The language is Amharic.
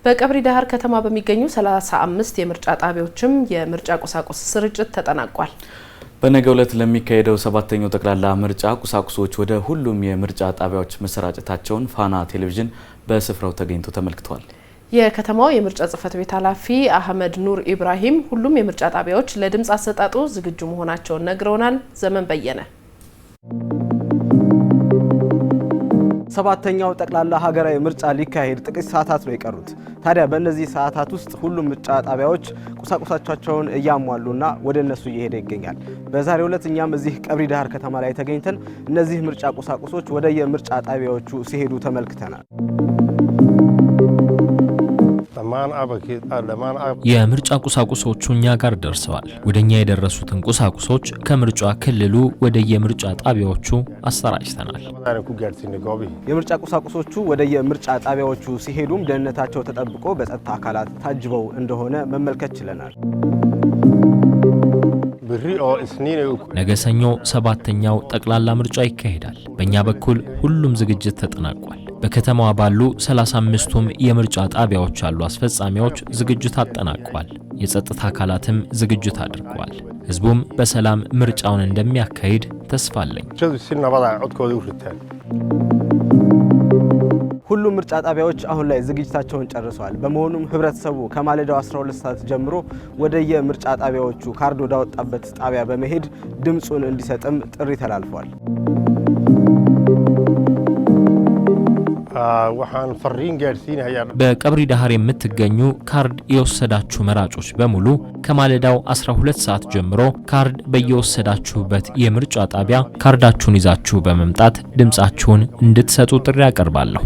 በቀብሪ ዳህር ከተማ በሚገኙ 35 የምርጫ ጣቢያዎችም የምርጫ ቁሳቁስ ስርጭት ተጠናቋል። በነገው ዕለት ለሚካሄደው 7ኛው ጠቅላላ ምርጫ ቁሳቁሶች ወደ ሁሉም የምርጫ ጣቢያዎች መሰራጨታቸውን ፋና ቴሌቪዥን በስፍራው ተገኝቶ ተመልክቷል። የከተማው የምርጫ ጽሕፈት ቤት ኃላፊ አህመድ ኑር ኢብራሂም ሁሉም የምርጫ ጣቢያዎች ለድምጽ አሰጣጡ ዝግጁ መሆናቸውን ነግረውናል። ዘመን በየነ 7ኛው ጠቅላላ ሀገራዊ ምርጫ ሊካሄድ ጥቂት ሰዓታት ነው የቀሩት። ታዲያ በእነዚህ ሰዓታት ውስጥ ሁሉም ምርጫ ጣቢያዎች ቁሳቁሳቸውን እያሟሉና ወደ እነሱ እየሄደ ይገኛል። በዛሬው ዕለት እኛም እዚህ ቀብሪ ዳህር ከተማ ላይ ተገኝተን እነዚህ ምርጫ ቁሳቁሶች ወደ የምርጫ ጣቢያዎቹ ሲሄዱ ተመልክተናል። የምርጫ ቁሳቁሶቹ እኛ ጋር ደርሰዋል። ወደኛ የደረሱትን ቁሳቁሶች ከምርጫ ክልሉ ወደ የምርጫ ጣቢያዎቹ አሰራጭተናል። የምርጫ ቁሳቁሶቹ ወደ የምርጫ ጣቢያዎቹ ሲሄዱም ደህንነታቸው ተጠብቆ በጸጥታ አካላት ታጅበው እንደሆነ መመልከት ችለናል። ነገ ሰኞ 7ኛው ጠቅላላ ምርጫ ይካሄዳል። በእኛ በኩል ሁሉም ዝግጅት ተጠናቋል። በከተማዋ ባሉ 35ቱም የምርጫ ጣቢያዎች ያሉ አስፈጻሚዎች ዝግጅት አጠናቀዋል። የጸጥታ አካላትም ዝግጅት አድርገዋል። ህዝቡም በሰላም ምርጫውን እንደሚያካሂድ ተስፋ አለኝ። ሁሉም ምርጫ ጣቢያዎች አሁን ላይ ዝግጅታቸውን ጨርሰዋል። በመሆኑም ህብረተሰቡ ከማለዳው 12 ሰዓት ጀምሮ ወደ የምርጫ ጣቢያዎቹ ካርድ ወዳወጣበት ጣቢያ በመሄድ ድምጹን እንዲሰጥም ጥሪ ተላልፏል። በቀብሪ ዳህር የምትገኙ ካርድ የወሰዳችሁ መራጮች በሙሉ ከማለዳው 12 ሰዓት ጀምሮ ካርድ በየወሰዳችሁበት የምርጫ ጣቢያ ካርዳችሁን ይዛችሁ በመምጣት ድምጻችሁን እንድትሰጡ ጥሪ ያቀርባለሁ።